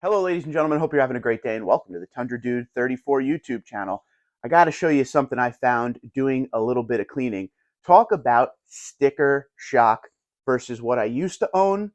Hello, ladies and gentlemen. Hope you're having a great day and welcome to the Tundra Dude 34 YouTube channel. I got to show you something I found doing a little bit of cleaning. Talk about sticker shock versus what I used to own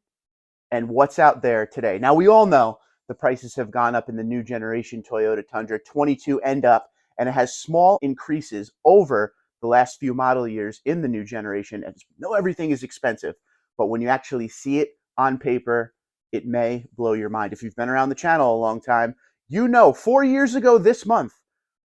and what's out there today. Now, we all know the prices have gone up in the new generation Toyota Tundra 22 and up, and it has small increases over the last few model years in the new generation. And we know everything is expensive, but when you actually see it on paper, it may blow your mind. If you've been around the channel a long time, you know 4 years ago this month,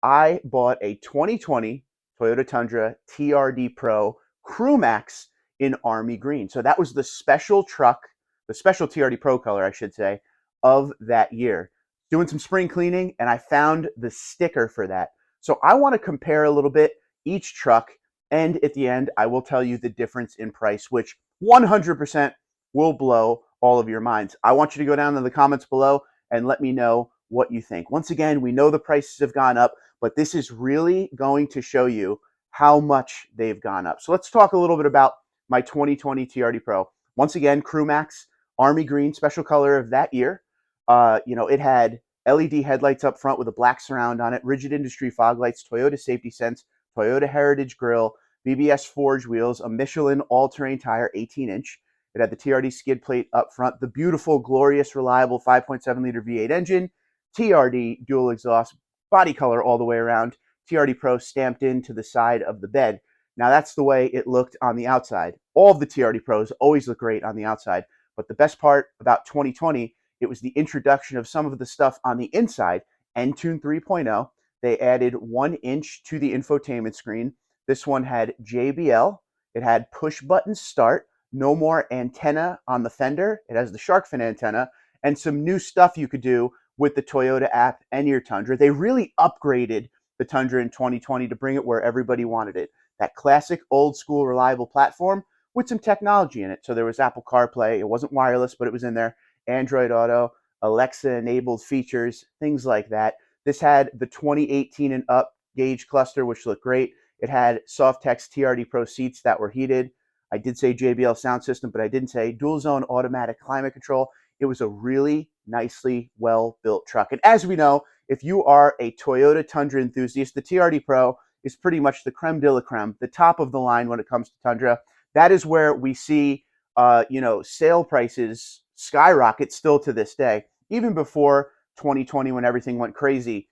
I bought a 2020 Toyota Tundra TRD Pro Crew Max in Army Green. So that was the special truck, the special TRD Pro color, I should say, of that year. Doing some spring cleaning, and I found the sticker for that. So I want to compare a little bit each truck, and at the end, I will tell you the difference in price, which 100% will blow all of your minds. I want you to go down in the comments below and let me know what you think. Once again, we know the prices have gone up, but this is really going to show you how much they've gone up. So let's talk a little bit about my 2020 TRD Pro. Once again, Crew Max, Army Green, special color of that year. It had LED headlights up front with a black surround on it, Rigid Industry fog lights, Toyota Safety Sense, Toyota Heritage Grille, BBS forged wheels, a Michelin all-terrain tire, 18-inch. It had the TRD skid plate up front, the beautiful, glorious, reliable 5.7-liter V8 engine, TRD dual exhaust, body color all the way around, TRD Pro stamped into the side of the bed. Now, that's the way it looked on the outside. All of the TRD Pros always look great on the outside, but the best part about 2020, it was the introduction of some of the stuff on the inside. Entune 3.0, they added 1 inch to the infotainment screen. This one had JBL. It had push button start. No more antenna on the fender. It has the shark fin antenna and some new stuff you could do with the Toyota app and your Tundra. They really upgraded the Tundra in 2020 to bring it where everybody wanted it. That classic old school reliable platform with some technology in it. So there was Apple CarPlay. It wasn't wireless, but it was in there. Android Auto, Alexa enabled features, things like that. This had the 2018 and up gauge cluster, which looked great. It had Softex TRD Pro seats that were heated. I did say JBL sound system, but I didn't say dual zone automatic climate control. It was a really nicely well-built truck. And as we know, if you are a Toyota Tundra enthusiast, the TRD Pro is pretty much the creme de la creme, the top of the line when it comes to Tundra. That is where we see, sale prices skyrocket still to this day. Even before 2020, when everything went crazy,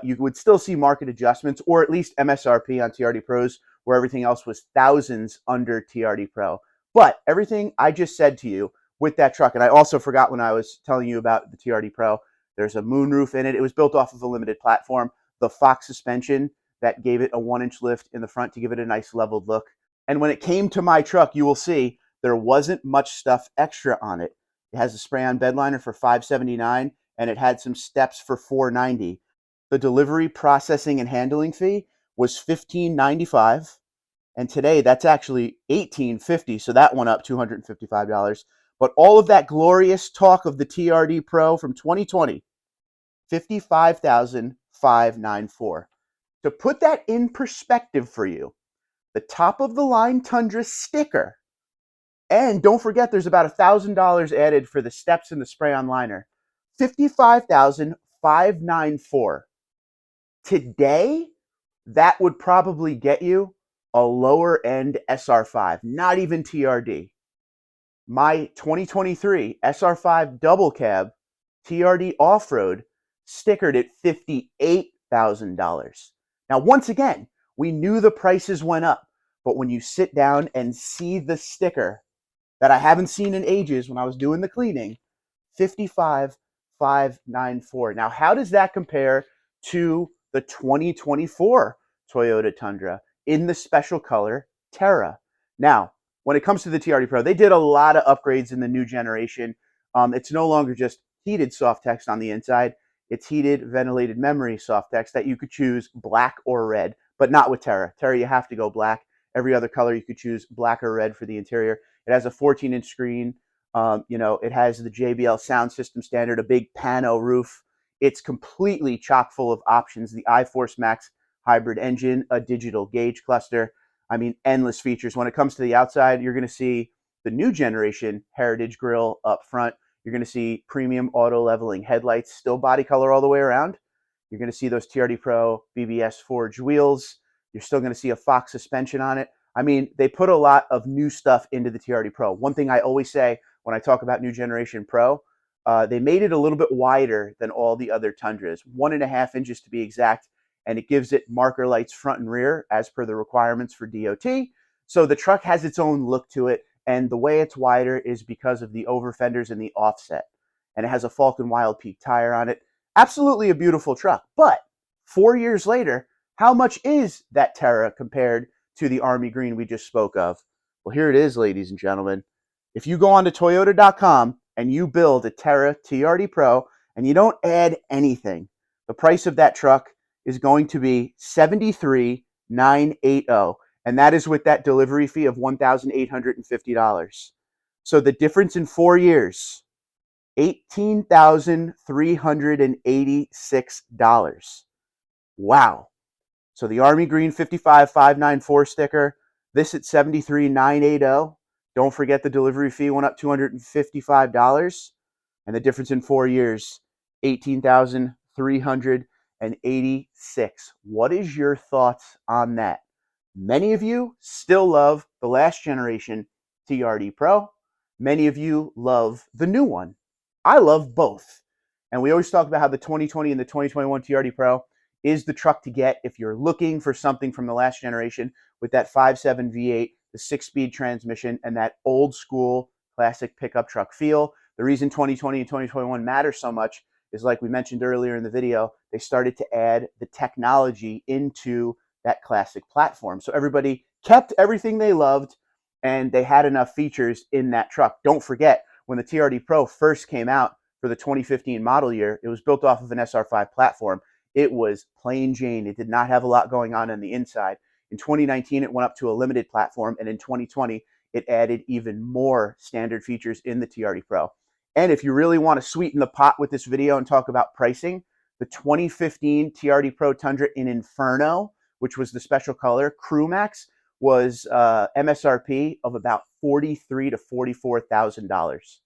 you would still see market adjustments, or at least MSRP on TRD Pros, where everything else was thousands under TRD Pro. But everything I just said to you with that truck, and I also forgot when I was telling you about the TRD Pro, there's a moonroof in it. It was built off of a limited platform. The Fox suspension that gave it a 1-inch lift in the front to give it a nice leveled look. And when it came to my truck, you will see there wasn't much stuff extra on it. It has a spray-on bed liner for $579, and it had some steps for $490. The delivery, processing, and handling fee was $15.95, and today that's actually $18.50, so that went up $255. But all of that glorious talk of the TRD Pro from 2020, $55,594. To put that in perspective for you, the top of the line Tundra sticker, and don't forget there's about $1,000 added for the steps and the spray-on liner, $55,594. Today, that would probably get you a lower end SR5, not even TRD. My 2023 SR5 double cab TRD off-road stickered at $58,000. Now, once again, we knew the prices went up, but when you sit down and see the sticker that I haven't seen in ages when I was doing the cleaning, $55,594. Now, how does that compare to the 2024 Toyota Tundra in the special color Terra? Now, when it comes to the TRD Pro, they did a lot of upgrades in the new generation. It's no longer just heated soft text on the inside. It's heated ventilated memory soft text that you could choose black or red, but not with Terra. Terra, you have to go black. Every other color you could choose black or red for the interior. It has a 14-inch screen. It has the JBL sound system standard, a big pano roof. It's completely chock full of options. The iForce Max hybrid engine, a digital gauge cluster. I mean, endless features. When it comes to the outside, you're going to see the new generation Heritage Grille up front. You're going to see premium auto leveling headlights, still body color all the way around. You're going to see those TRD Pro BBS forged wheels. You're still going to see a Fox suspension on it. I mean, they put a lot of new stuff into the TRD Pro. One thing I always say when I talk about new generation Pro, they made it a little bit wider than all the other Tundras, 1.5 inches to be exact, and it gives it marker lights front and rear as per the requirements for DOT. So the truck has its own look to it, and the way it's wider is because of the over fenders and the offset. And it has a Falcon Wild Peak tire on it. Absolutely a beautiful truck. But 4 years later, how much is that Terra compared to the Army Green we just spoke of? Well, here it is, ladies and gentlemen. If you go on to Toyota.com and you build a Terra TRD Pro and you don't add anything, the price of that truck is going to be $73,980, and that is with that delivery fee of $1,850. So the difference in 4 years, $18,386. Wow. So the Army Green 55594 sticker, this at $73,980. Don't forget the delivery fee went up $255, and the difference in 4 years, $18,386. What is your thoughts on that? Many of you still love the last generation TRD Pro. Many of you love the new one. I love both. And we always talk about how the 2020 and the 2021 TRD Pro is the truck to get if you're looking for something from the last generation with that 5.7 V8, the 6-speed transmission, and that old school classic pickup truck feel. The reason 2020 and 2021 matter so much is, like we mentioned earlier in the video, they started to add the technology into that classic platform. So everybody kept everything they loved, and they had enough features in that truck. Don't forget, when the TRD Pro first came out for the 2015 model year, it was built off of an SR5 platform. It was plain Jane. It did not have a lot going on the inside. In 2019, it went up to a limited platform, and in 2020, it added even more standard features in the TRD Pro. And if you really want to sweeten the pot with this video and talk about pricing, the 2015 TRD Pro Tundra in Inferno, which was the special color, Crew Max, was MSRP of about $43,000 to $44,000,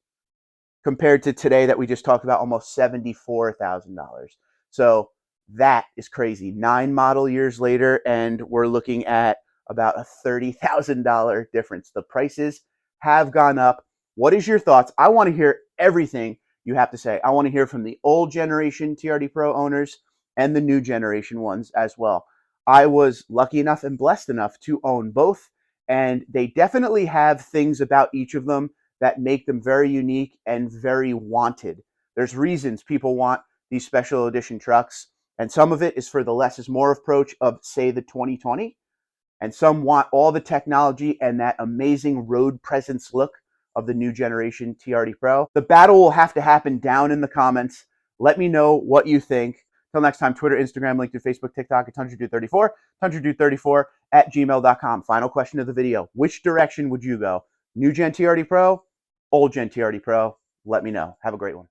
compared to today that we just talked about, almost $74,000. So that is crazy. 9 model years later, and we're looking at about a $30,000 difference. The prices have gone up. What is your thoughts? I want to hear everything you have to say. I want to hear from the old generation TRD Pro owners and the new generation ones as well. I was lucky enough and blessed enough to own both, and they definitely have things about each of them that make them very unique and very wanted. There's reasons people want these special edition trucks, and some of it is for the less is more approach of, say, the 2020, and some want all the technology and that amazing road presence look of the new generation TRD Pro. The battle will have to happen down in the comments. Let me know what you think. Till next time, Twitter, Instagram, LinkedIn, Facebook, TikTok at TundraDude34, TundraDude34@gmail.com. Final question of the video. Which direction would you go? New Gen TRD Pro, old Gen TRD Pro? Let me know. Have a great one.